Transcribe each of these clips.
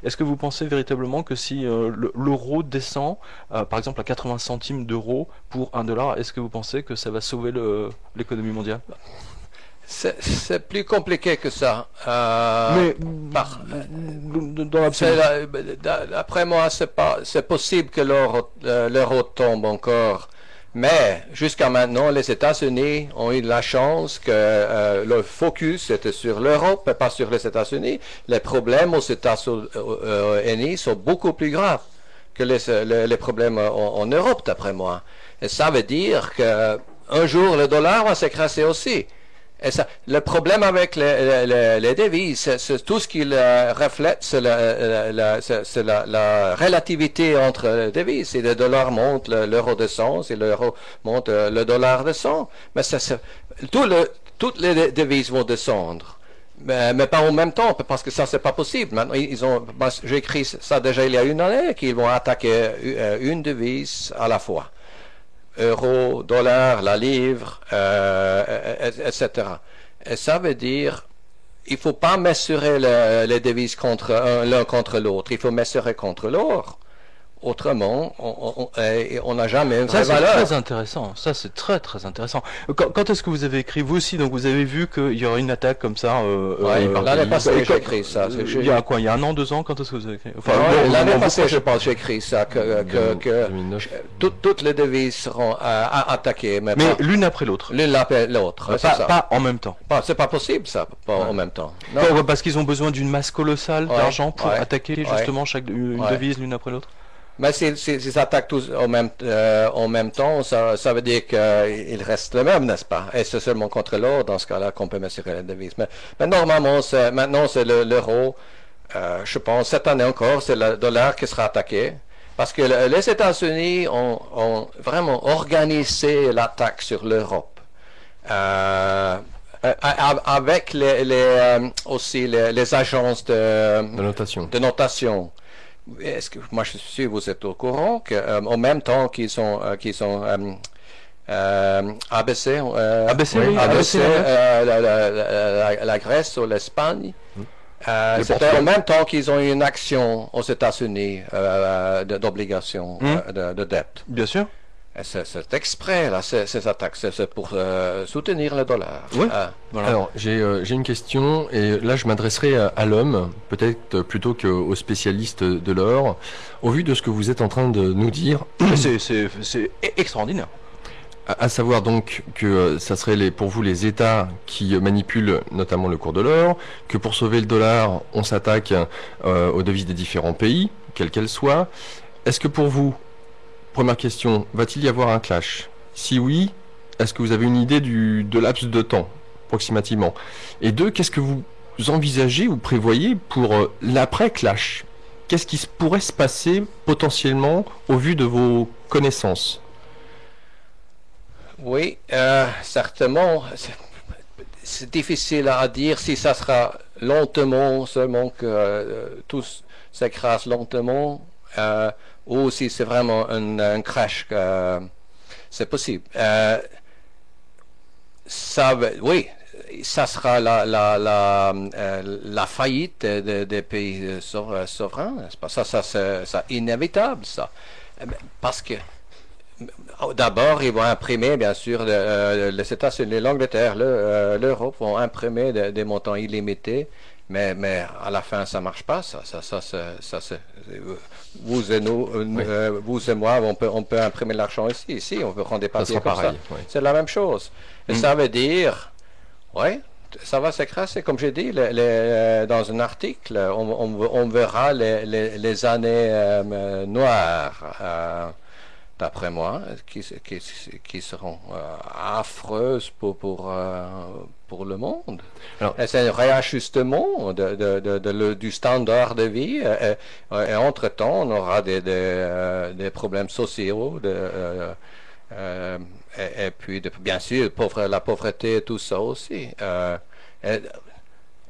Est-ce que vous pensez véritablement que si l'euro descend, par exemple à 80 centimes d'euros pour un dollar, est-ce que vous pensez que ça va sauver l'économie mondiale? C'est plus compliqué que ça. Mais dans l'absolu. D'après moi, c'est possible que l'euro tombe encore. Mais jusqu'à maintenant, les États-Unis ont eu la chance que le focus était sur l'Europe et pas sur les États-Unis. Les problèmes aux États-Unis sont beaucoup plus graves que les problèmes en Europe, d'après moi. Et ça veut dire qu'un jour, le dollar va s'écraser aussi. Et ça, le problème avec les devises, c'est tout ce qu'il reflète, c'est la relativité entre les devises. Si le dollar monte, l'euro descend. Si l'euro monte, le dollar descend. Mais toutes les devises vont descendre. Mais pas en même temps, parce que ça, c'est pas possible. Maintenant, j'ai écrit ça déjà il y a une année, qu'ils vont attaquer une devise à la fois. Euro, dollar, la livre, etc. Et ça veut dire, il faut pas mesurer les devises l'un contre l'autre. Il faut mesurer contre l'or. Autrement, on n'a jamais une vraie valeur. Ça, c'est très intéressant. Ça, c'est très, très intéressant. Quand est-ce que vous avez écrit, vous aussi, donc vous avez vu qu'il y aurait une attaque comme ça l'année passée, j'ai écrit ça. Il y a quoi? Il y a 1 an, 2 ans? Quand est-ce que vous avez écrit? L'année passée, je pense, j'ai écrit ça, que toutes les devises seront attaquées. Mais l'une après l'autre. L'une après l'autre. Pas en même temps. C'est pas possible, ça, pas en même temps. Non. Parce qu'ils ont besoin d'une masse colossale d'argent pour attaquer justement une devise l'une après l'autre. Mais s'ils attaquent tous en même temps, ça veut dire qu'ils restent les mêmes, n'est-ce pas? Et c'est seulement contre l'or, dans ce cas-là, qu'on peut mesurer la devise. Mais normalement, maintenant, c'est l'euro. Je pense, cette année encore, c'est le dollar qui sera attaqué. Parce que les États-Unis ont vraiment organisé l'attaque sur l'Europe. Avec aussi les agences de notation. Est-ce que moi je suis sûr vous êtes au courant qu'en même temps qu'ils sont ABC, la Grèce ou l'Espagne, c'était en même temps qu'ils ont eu une action aux États-Unis d'obligation de dette. Bien sûr. C'est exprès, là, ces attaques, c'est pour soutenir le dollar. Oui. Voilà. Alors, j'ai une question, et là, je m'adresserai à l'homme, peut-être plutôt qu'aux spécialistes de l'or. Au vu de ce que vous êtes en train de nous dire... C'est extraordinaire. À savoir donc que ça serait pour vous les États qui manipulent notamment le cours de l'or, que pour sauver le dollar, on s'attaque aux devises des différents pays, quelles qu'elles soient. Est-ce que pour vous... Première question, va-t-il y avoir un clash? Si oui, est-ce que vous avez une idée de laps de temps, approximativement? Et deux, qu'est-ce que vous envisagez ou prévoyez pour l'après-clash? Qu'est-ce qui pourrait se passer potentiellement au vu de vos connaissances? Oui, certainement. C'est difficile à dire si ça sera lentement, seulement que tout s'écrase lentement. Ou si c'est vraiment un crash, c'est possible. Oui, ça sera la faillite des pays souverains, n'est-ce pas? Ça c'est inévitable, ça. Parce que d'abord, ils vont imprimer, bien sûr, les États-Unis, l'Angleterre, l'Europe vont imprimer des montants illimités. Mais à la fin, ça marche pas. Vous et nous, vous et moi, on peut imprimer l'argent ici. Ici, on peut prendre des papiers comme ça. Oui. C'est la même chose. Et ça veut dire, oui, ça va s'écraser. Comme j'ai dit, dans un article, on verra les années noires. D'après moi, qui seront affreuses pour le monde. C'est un réajustement du standard de vie. Et entre-temps, on aura des problèmes sociaux, et puis, bien sûr, la pauvreté et tout ça aussi.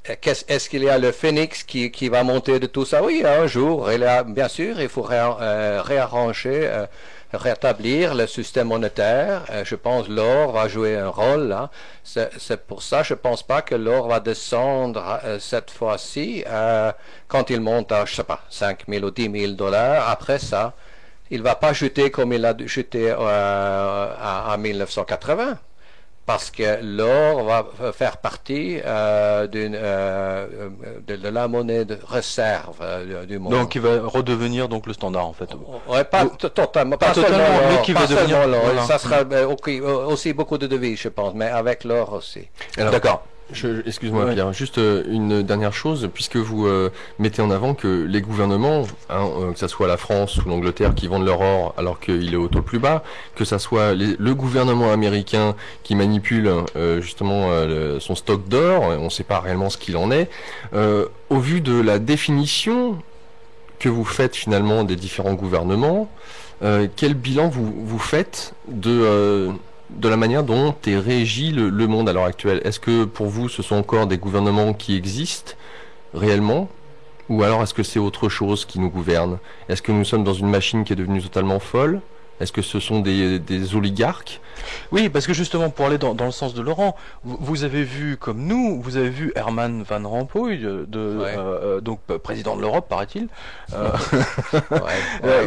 Est-ce qu'il y a le phénix qui va monter de tout ça? Oui, un jour, bien sûr, il faut réarranger, rétablir le système monétaire. Je pense que l'or va jouer un rôle là. C'est pour ça, je ne pense pas que l'or va descendre cette fois-ci quand il monte à, je sais pas, 5 000 ou 10 000 dollars. Après ça, il ne va pas chuter comme il a chuté en 1980. Parce que l'or va faire partie de la monnaie de réserve du monde. Donc il va redevenir donc le standard en fait. Ouais, pas totalement, pas totalement, mais qui va devenir. Voilà. Ça sera aussi beaucoup de devises, je pense, mais avec l'or aussi. D'accord. Excuse-moi Pierre, juste une dernière chose, puisque vous mettez en avant que les gouvernements, que ce soit la France ou l'Angleterre qui vendent leur or alors qu'il est au taux plus bas, que ce soit le gouvernement américain qui manipule justement son stock d'or, on ne sait pas réellement ce qu'il en est, au vu de la définition que vous faites finalement des différents gouvernements, quel bilan vous faites de la manière dont est régi le monde à l'heure actuelle? Est-ce que pour vous ce sont encore des gouvernements qui existent réellement, ou alors est-ce que c'est autre chose qui nous gouverne? Est-ce que nous sommes dans une machine qui est devenue totalement folle? Est-ce que ce sont des oligarques? Oui, parce que justement, pour aller dans le sens de Laurent, vous avez vu, comme nous, vous avez vu Herman Van Rompuy, donc président de l'Europe, paraît-il.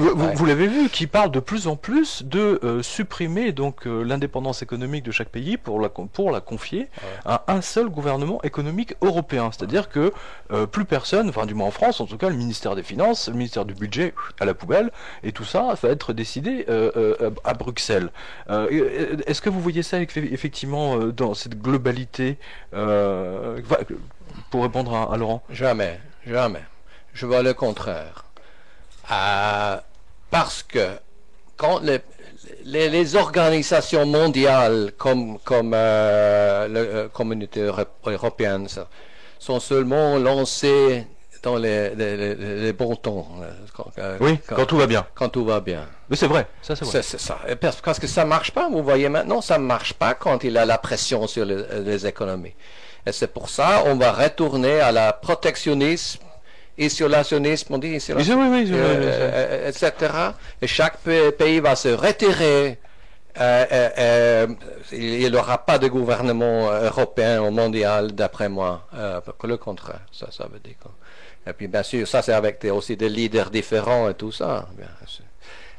Vous l'avez vu, qui parle de plus en plus de supprimer donc l'indépendance économique de chaque pays pour la confier à un seul gouvernement économique européen. C'est-à-dire que plus personne, enfin du moins en France, en tout cas, le ministère des Finances, le ministère du Budget, à la poubelle, et tout ça va être décidé à Bruxelles. Est-ce que vous voyez ça effectivement dans cette globalité pour répondre à Laurent? Jamais, jamais. Je vois le contraire. Parce que quand les organisations mondiales comme la communauté européenne sont seulement lancées dans les bons temps. Quand tout va bien. Quand tout va bien. Mais c'est vrai, ça c'est vrai. C'est ça. Parce que ça ne marche pas, vous voyez maintenant, ça ne marche pas quand il y a la pression sur les économies. Et c'est pour ça qu'on va retourner à la protectionnisme, isolationnisme, on dit isolationnisme, etc. Et chaque pays va se retirer. Il n'y aura pas de gouvernement européen ou mondial, d'après moi. Le contraire, ça veut dire. Et puis, bien sûr, ça c'est avec aussi des leaders différents et tout ça. Bien sûr.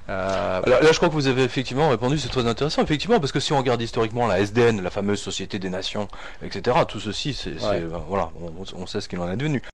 Là, je crois que vous avez effectivement répondu, c'est très intéressant, effectivement, parce que si on regarde historiquement la SDN, la fameuse Société des Nations, etc., tout ceci, voilà, on sait ce qu'il en est devenu.